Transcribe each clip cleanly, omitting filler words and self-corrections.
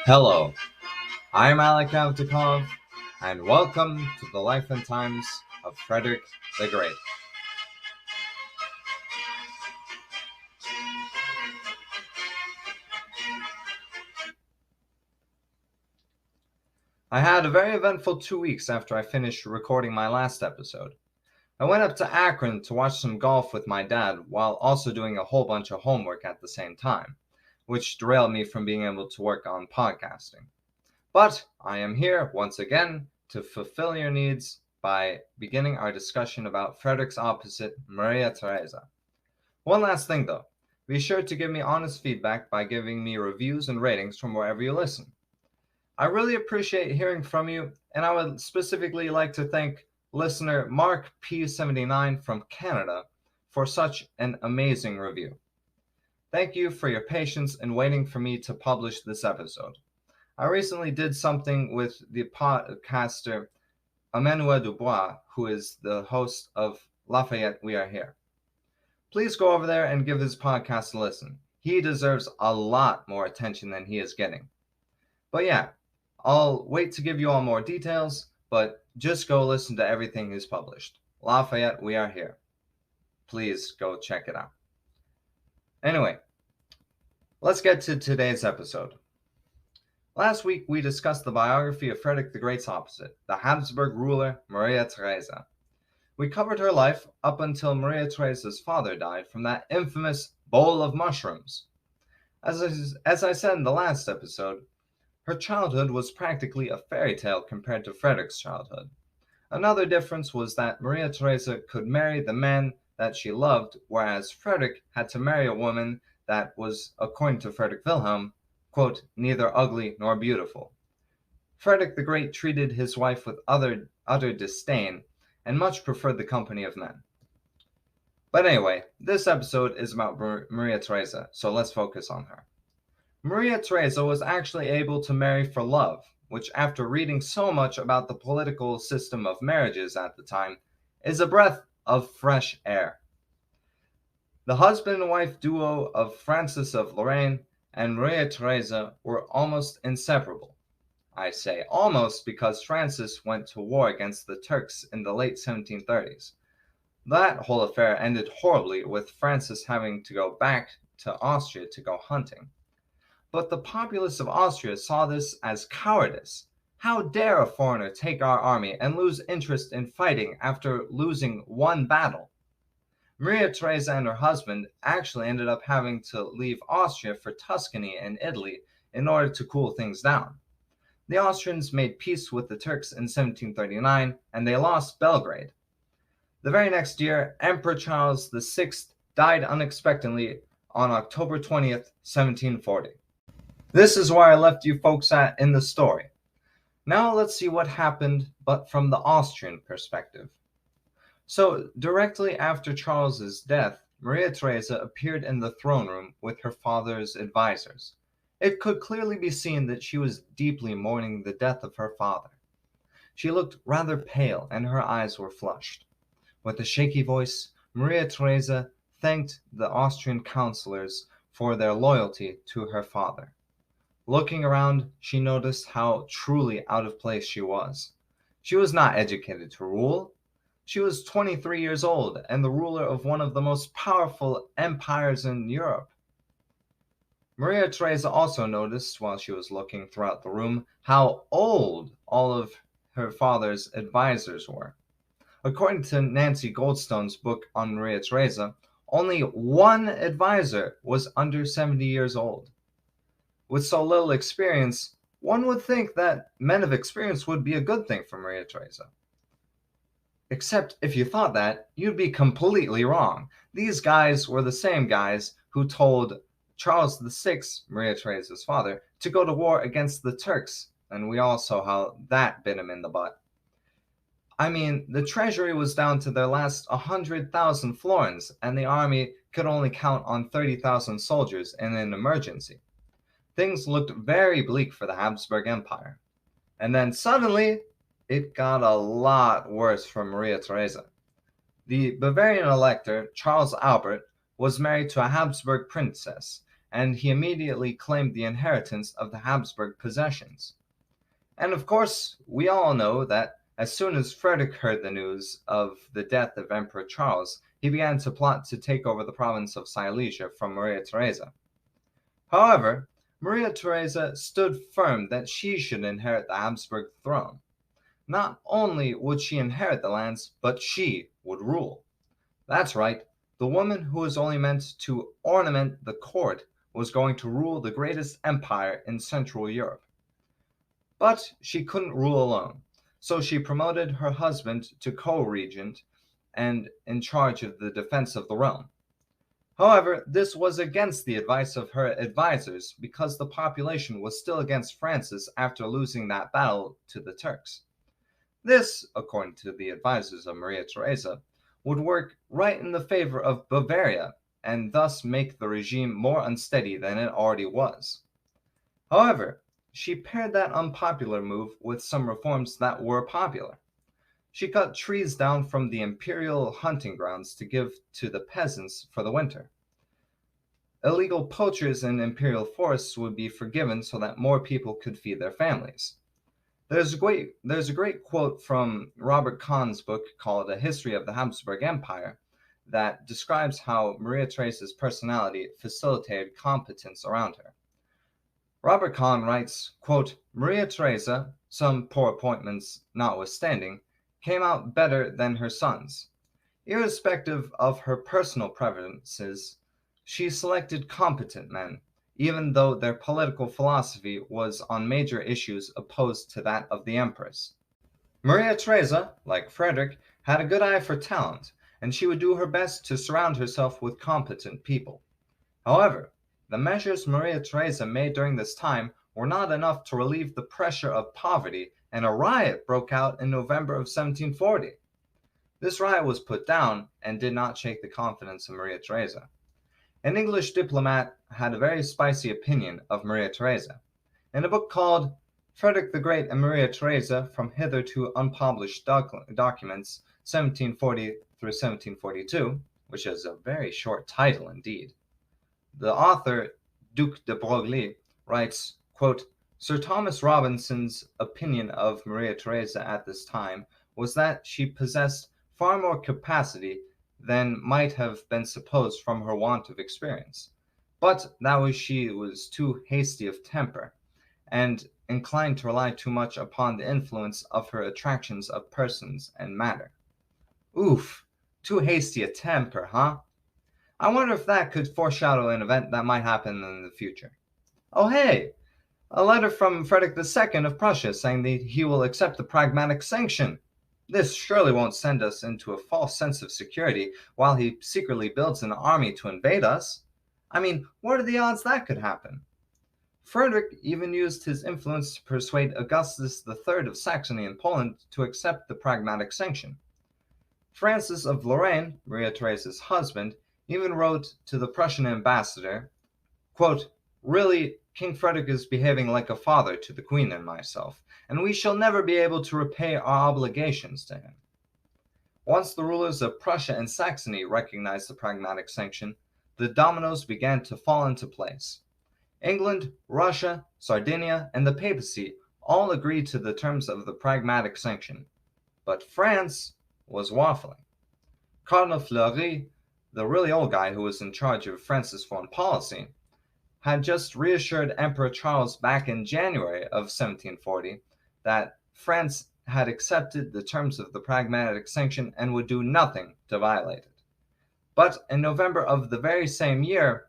Hello, I'm Alek Avdikov, and welcome to the life and times of Frederick the Great. I had a very eventful 2 weeks after I finished recording my last episode. I went up to Akron to watch some golf with my dad while also doing a whole bunch of homework at the same time, which derailed me from being able to work on podcasting. But I am here once again to fulfill your needs by beginning our discussion about Frederick's opposite, Maria Theresa. One last thing though, be sure to give me honest feedback by giving me reviews and ratings from wherever you listen. I really appreciate hearing from you, and I would specifically like to thank listener Mark P79 from Canada for such an amazing review. Thank you for your patience in waiting for me to publish this episode. I recently did something with the podcaster Emmanuel Dubois, who is the host of Lafayette We Are Here. Please go over there and give his podcast a listen. He deserves a lot more attention than he is getting. But yeah, I'll wait to give you all more details, but just go listen to everything he's published. Lafayette We Are Here. Please go check it out. Anyway, let's get to today's episode. Last week, we discussed the biography of Frederick the Great's opposite, the Habsburg ruler Maria Theresa. We covered her life up until Maria Theresa's father died from that infamous bowl of mushrooms. As I said in the last episode, her childhood was practically a fairy tale compared to Frederick's childhood. Another difference was that Maria Theresa could marry the man that she loved, whereas Frederick had to marry a woman that was, according to Frederick Wilhelm, quote, neither ugly nor beautiful. Frederick the Great treated his wife with utter disdain and much preferred the company of men. But anyway, this episode is about Maria Theresa, so let's focus on her. Maria Theresa was actually able to marry for love, which after reading so much about the political system of marriages at the time, is a breath of fresh air. The husband and wife duo of Francis of Lorraine and Maria Theresa were almost inseparable. I say almost because Francis went to war against the Turks in the late 1730s. That whole affair ended horribly, with Francis having to go back to Austria to go hunting. But the populace of Austria saw this as cowardice. How dare a foreigner take our army and lose interest in fighting after losing one battle? Maria Theresa and her husband actually ended up having to leave Austria for Tuscany and Italy in order to cool things down. The Austrians made peace with the Turks in 1739, and they lost Belgrade. The very next year, Emperor Charles VI died unexpectedly on October 20th, 1740. This is where I left you folks at in the story. Now let's see what happened, but from the Austrian perspective. So, directly after Charles's death, Maria Theresa appeared in the throne room with her father's advisors. It could clearly be seen that she was deeply mourning the death of her father. She looked rather pale and her eyes were flushed. With a shaky voice, Maria Theresa thanked the Austrian counselors for their loyalty to her father. Looking around, she noticed how truly out of place she was. She was not educated to rule. She was 23 years old and the ruler of one of the most powerful empires in Europe. Maria Theresa also noticed, while she was looking throughout the room, how old all of her father's advisors were. According to Nancy Goldstone's book on Maria Theresa, only one advisor was under 70 years old. With so little experience, one would think that men of experience would be a good thing for Maria Theresa. Except if you thought that, you'd be completely wrong. These guys were the same guys who told Charles VI, Maria Theresa's father, to go to war against the Turks, and we all saw how that bit him in the butt. I mean, the treasury was down to their last 100,000 florins, and the army could only count on 30,000 soldiers in an emergency. Things looked very bleak for the Habsburg Empire. And then suddenly, it got a lot worse for Maria Theresa. The Bavarian elector, Charles Albert, was married to a Habsburg princess, and he immediately claimed the inheritance of the Habsburg possessions. And of course, we all know that as soon as Frederick heard the news of the death of Emperor Charles, he began to plot to take over the province of Silesia from Maria Theresa. However, Maria Theresa stood firm that she should inherit the Habsburg throne. Not only would she inherit the lands, but she would rule. That's right, the woman who was only meant to ornament the court was going to rule the greatest empire in Central Europe. But she couldn't rule alone, so she promoted her husband to co-regent and in charge of the defense of the realm. However, this was against the advice of her advisors because the population was still against Francis after losing that battle to the Turks. This, according to the advisors of Maria Theresa, would work right in the favor of Bavaria and thus make the regime more unsteady than it already was. However, she paired that unpopular move with some reforms that were popular. She cut trees down from the imperial hunting grounds to give to the peasants for the winter. Illegal poachers in imperial forests would be forgiven so that more people could feed their families. There's a great quote from Robert Kahn's book called A History of the Habsburg Empire that describes how Maria Theresa's personality facilitated competence around her. Robert Kahn writes, quote, Maria Theresa, some poor appointments notwithstanding, came out better than her sons. Irrespective of her personal preferences, she selected competent men, even though their political philosophy was on major issues opposed to that of the empress. Maria Theresa, like Frederick, had a good eye for talent, and she would do her best to surround herself with competent people. However, the measures Maria Theresa made during this time were not enough to relieve the pressure of poverty, and a riot broke out in November of 1740. This riot was put down and did not shake the confidence of Maria Theresa. An English diplomat had a very spicy opinion of Maria Theresa. In a book called Frederick the Great and Maria Theresa from Hitherto Unpublished Documents, 1740 through 1742, which is a very short title indeed, the author, Duc de Broglie, writes, quote, Sir Thomas Robinson's opinion of Maria Theresa at this time was that she possessed far more capacity than might have been supposed from her want of experience, but that she was too hasty of temper, and inclined to rely too much upon the influence of her attractions of persons and matter. Oof, too hasty a temper, huh? I wonder if that could foreshadow an event that might happen in the future. Oh hey, a letter from Frederick II of Prussia saying that he will accept the Pragmatic Sanction. This surely won't send us into a false sense of security while he secretly builds an army to invade us. I mean, what are the odds that could happen? Frederick even used his influence to persuade Augustus III of Saxony and Poland to accept the Pragmatic Sanction. Francis of Lorraine, Maria Theresa's husband, even wrote to the Prussian ambassador, quote, Really, King Frederick is behaving like a father to the Queen and myself, and we shall never be able to repay our obligations to him. Once the rulers of Prussia and Saxony recognized the Pragmatic Sanction, the dominoes began to fall into place. England, Russia, Sardinia, and the papacy all agreed to the terms of the Pragmatic Sanction, but France was waffling. Cardinal Fleury, the really old guy who was in charge of France's foreign policy, had just reassured Emperor Charles back in January of 1740 that France had accepted the terms of the Pragmatic Sanction and would do nothing to violate it. But in November of the very same year,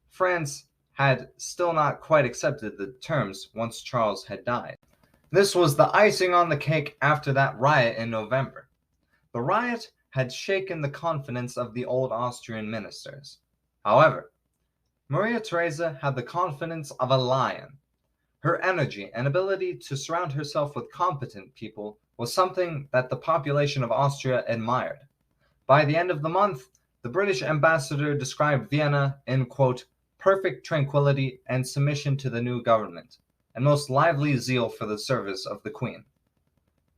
France had still not quite accepted the terms once Charles had died. This was the icing on the cake after that riot in November. The riot had shaken the confidence of the old Austrian ministers. However, Maria Theresa had the confidence of a lion. Her energy and ability to surround herself with competent people was something that the population of Austria admired. By the end of the month, the British ambassador described Vienna in, quote, perfect tranquility and submission to the new government, and most lively zeal for the service of the Queen.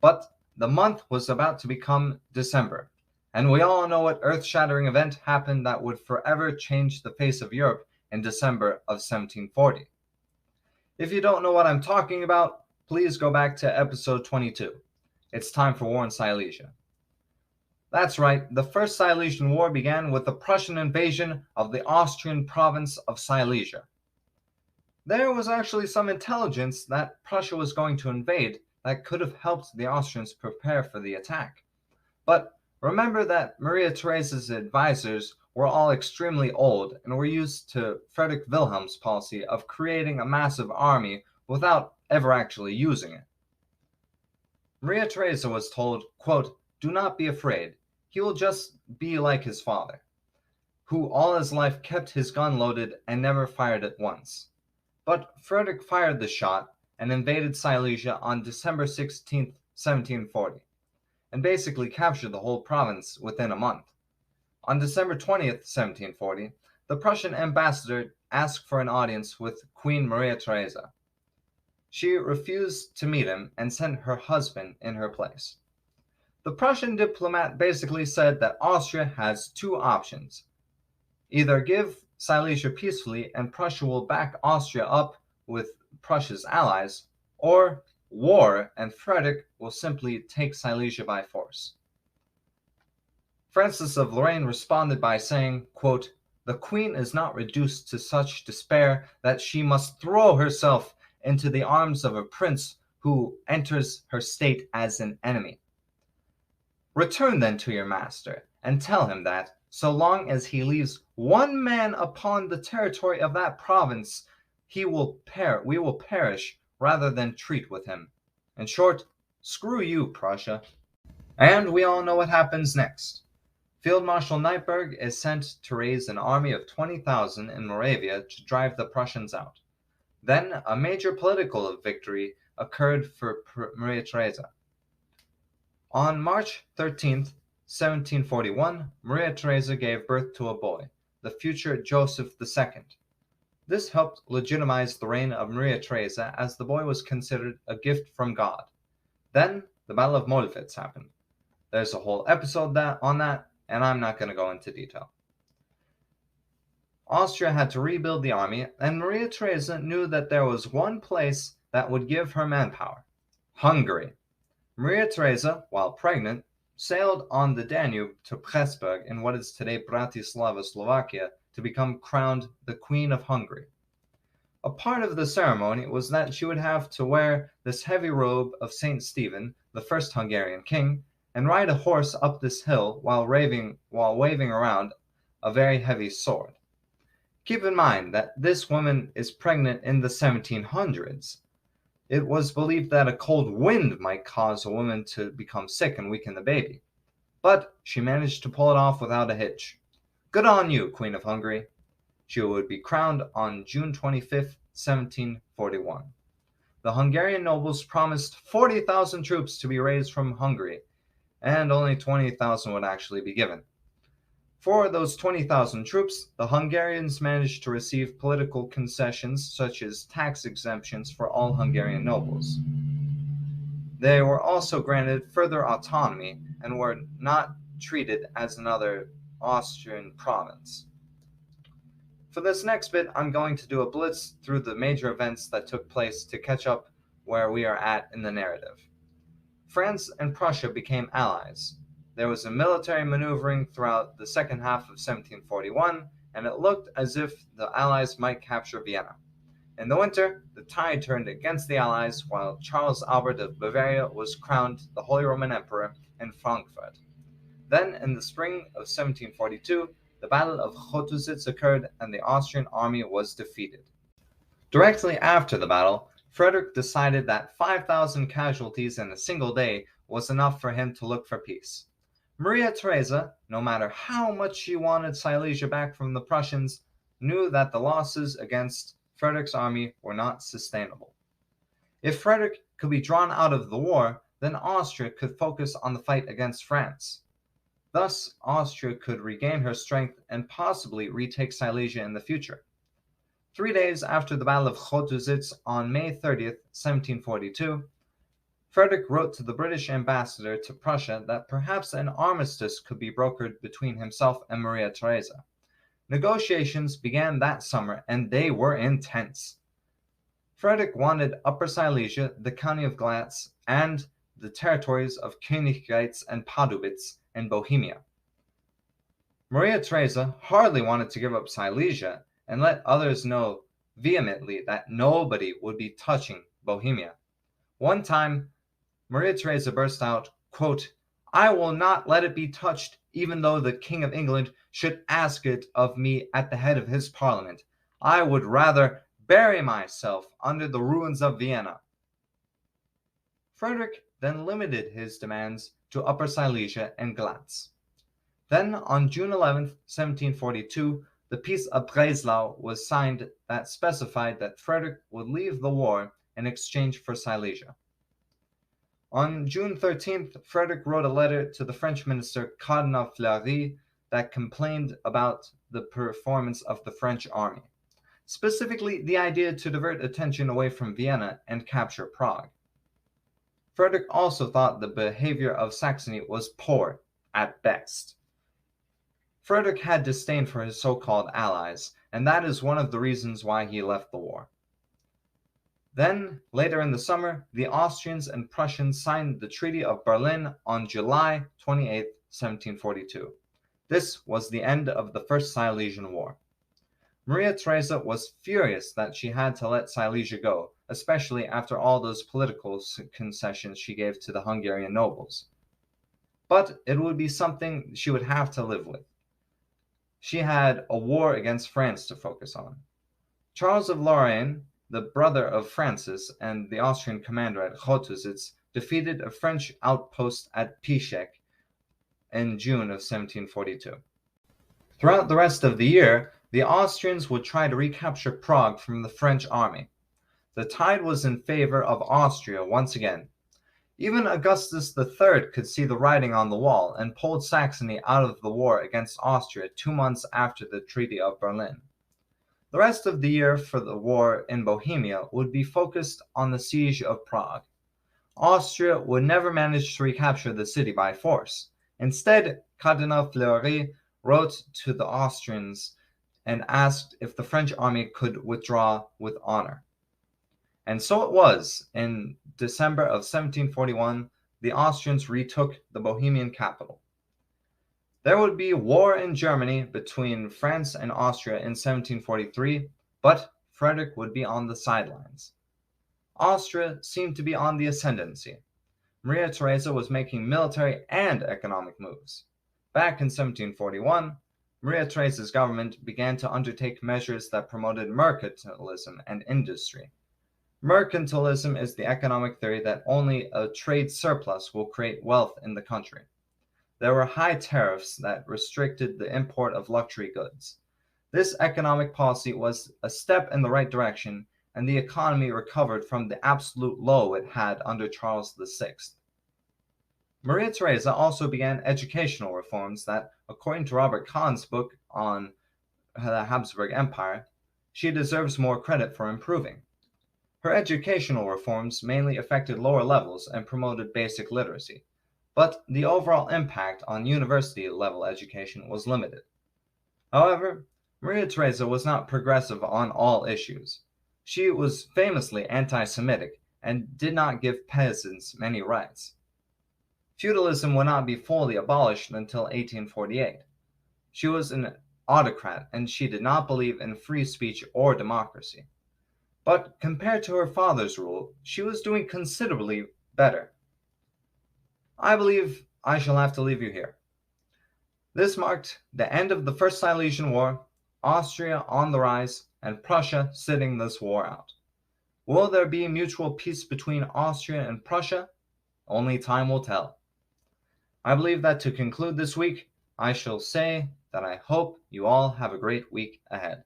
But the month was about to become December, and we all know what earth-shattering event happened that would forever change the face of Europe in December of 1740. If you don't know what I'm talking about, please go back to episode 22. It's time for war in Silesia. That's right, the First Silesian War began with the Prussian invasion of the Austrian province of Silesia. There was actually some intelligence that Prussia was going to invade that could have helped the Austrians prepare for the attack. But remember that Maria Theresa's advisors were all extremely old and were used to Frederick Wilhelm's policy of creating a massive army without ever actually using it. Maria Theresa was told, quote, "Do not be afraid. He will just be like his father, who all his life kept his gun loaded and never fired it once." But Frederick fired the shot and invaded Silesia on December 16, 1740, and basically captured the whole province within a month. On December 20th, 1740, the Prussian ambassador asked for an audience with Queen Maria Theresa. She refused to meet him and sent her husband in her place. The Prussian diplomat basically said that Austria has two options. Either give Silesia peacefully and Prussia will back Austria up with Prussia's allies, or war and Frederick will simply take Silesia by force. Francis of Lorraine responded by saying, quote, "The queen is not reduced to such despair that she must throw herself into the arms of a prince who enters her state as an enemy. Return then to your master, and tell him that, so long as he leaves one man upon the territory of that province, we will perish rather than treat with him. In short, screw you, Prussia." And we all know what happens next. Field Marshal Neipperg is sent to raise an army of 20,000 in Moravia to drive the Prussians out. Then a major political victory occurred for Maria Theresa. On March 13th, 1741, Maria Theresa gave birth to a boy, the future Joseph II. This helped legitimize the reign of Maria Theresa as the boy was considered a gift from God. Then the Battle of Mollwitz happened. There's a whole episode on that, and I'm not going to go into detail. Austria had to rebuild the army, and Maria Theresa knew that there was one place that would give her manpower: Hungary. Maria Theresa, while pregnant, sailed on the Danube to Pressburg in what is today Bratislava, Slovakia, to become crowned the Queen of Hungary. A part of the ceremony was that she would have to wear this heavy robe of Saint Stephen, the first Hungarian king, and ride a horse up this hill while waving around a very heavy sword. Keep in mind that this woman is pregnant in the 1700s. It was believed that a cold wind might cause a woman to become sick and weaken the baby. But she managed to pull it off without a hitch. Good on you, Queen of Hungary. She would be crowned on June 25th, 1741. The Hungarian nobles promised 40,000 troops to be raised from Hungary, and only 20,000 would actually be given. For those 20,000 troops, the Hungarians managed to receive political concessions such as tax exemptions for all Hungarian nobles. They were also granted further autonomy and were not treated as another Austrian province. For this next bit, I'm going to do a blitz through the major events that took place to catch up where we are at in the narrative. France and Prussia became allies. There was a military maneuvering throughout the second half of 1741, and it looked as if the Allies might capture Vienna. In the winter, the tide turned against the Allies while Charles Albert of Bavaria was crowned the Holy Roman Emperor in Frankfurt. Then, in the spring of 1742, the Battle of Chotusitz occurred and the Austrian army was defeated. Directly after the battle, Frederick decided that 5,000 casualties in a single day was enough for him to look for peace. Maria Theresa, no matter how much she wanted Silesia back from the Prussians, knew that the losses against Frederick's army were not sustainable. If Frederick could be drawn out of the war, then Austria could focus on the fight against France. Thus, Austria could regain her strength and possibly retake Silesia in the future. 3 days after the Battle of Chotusitz on May 30th, 1742, Frederick wrote to the British ambassador to Prussia that perhaps an armistice could be brokered between himself and Maria Theresa. Negotiations began that summer, and they were intense. Frederick wanted Upper Silesia, the county of Glatz, and the territories of Königgrätz and Padubitz in Bohemia. Maria Theresa hardly wanted to give up Silesia and let others know vehemently that nobody would be touching Bohemia. One time, Maria Theresa burst out, quote, "I will not let it be touched, even though the King of England should ask it of me at the head of his parliament. I would rather bury myself under the ruins of Vienna." Frederick then limited his demands to Upper Silesia and Glatz. Then, on June 11, 1742, the Peace of Breslau was signed that specified that Frederick would leave the war in exchange for Silesia. On June 13th, Frederick wrote a letter to the French minister Cardinal Fleury that complained about the performance of the French army, specifically the idea to divert attention away from Vienna and capture Prague. Frederick also thought the behavior of Saxony was poor at best. Frederick had disdain for his so-called allies, and that is one of the reasons why he left the war. Then, later in the summer, the Austrians and Prussians signed the Treaty of Berlin on July 28, 1742. This was the end of the First Silesian War. Maria Theresa was furious that she had to let Silesia go, especially after all those political concessions she gave to the Hungarian nobles. But it would be something she would have to live with. She had a war against France to focus on. Charles of Lorraine, the brother of Francis and the Austrian commander at Chotusitz, defeated a French outpost at Piszek in June of 1742. Throughout the rest of the year, the Austrians would try to recapture Prague from the French army. The tide was in favor of Austria once again. Even Augustus III could see the writing on the wall and pulled Saxony out of the war against Austria 2 months after the Treaty of Berlin. The rest of the year for the war in Bohemia would be focused on the siege of Prague. Austria would never manage to recapture the city by force. Instead, Cardinal Fleury wrote to the Austrians and asked if the French army could withdraw with honor. And so it was. In December of 1741, the Austrians retook the Bohemian capital. There would be war in Germany between France and Austria in 1743, but Frederick would be on the sidelines. Austria seemed to be on the ascendancy. Maria Theresa was making military and economic moves. Back in 1741, Maria Theresa's government began to undertake measures that promoted mercantilism and industry. Mercantilism is the economic theory that only a trade surplus will create wealth in the country. There were high tariffs that restricted the import of luxury goods. This economic policy was a step in the right direction, and the economy recovered from the absolute low it had under Charles VI. Maria Theresa also began educational reforms that, according to Robert Kahn's book on the Habsburg Empire, she deserves more credit for improving. Her educational reforms mainly affected lower levels and promoted basic literacy, but the overall impact on university-level education was limited. However, Maria Theresa was not progressive on all issues. She was famously anti-Semitic and did not give peasants many rights. Feudalism would not be fully abolished until 1848. She was an autocrat, and she did not believe in free speech or democracy. But compared to her father's rule, she was doing considerably better. I believe I shall have to leave you here. This marked the end of the First Silesian War, Austria on the rise, and Prussia sitting this war out. Will there be mutual peace between Austria and Prussia? Only time will tell. I believe that to conclude this week, I shall say that I hope you all have a great week ahead.